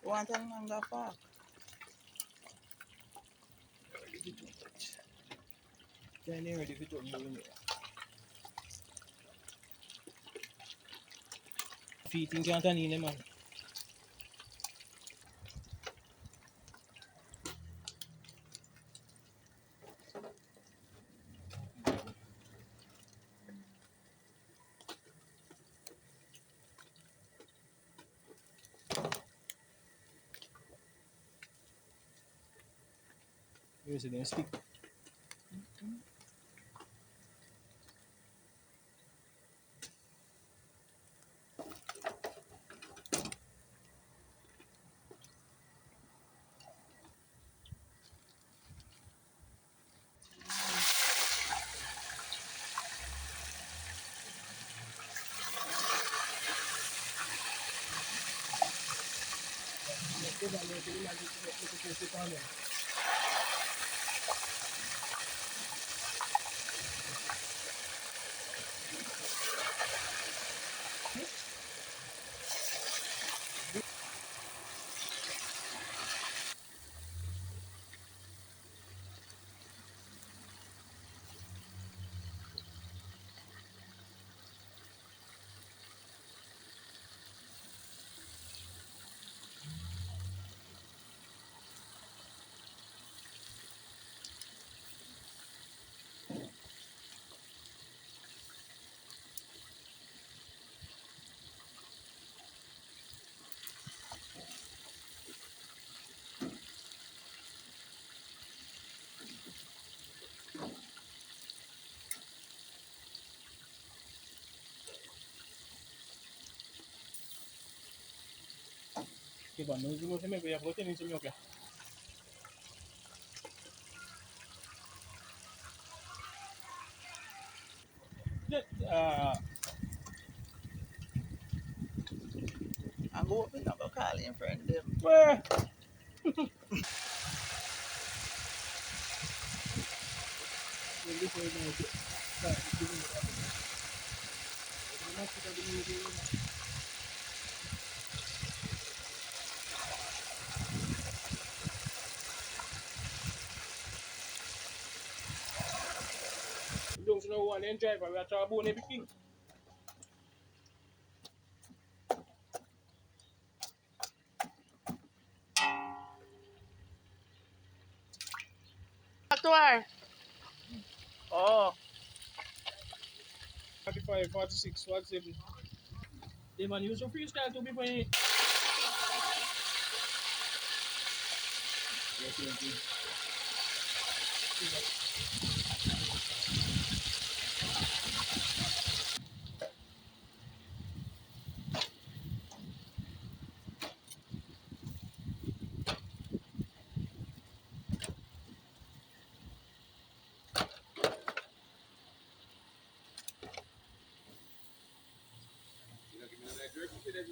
want Tanganga Park. Then they ready to you in there. Feet in Cantanine, man. Here's the stick. Che vanno giù come per la tenere sul mio piano. I go up and I go call in friend them. Where? Don't know one and drive, we are trying to everything. Back to her. Oh. 45, 46, 47. They man use your freestyle to be funny. Yes,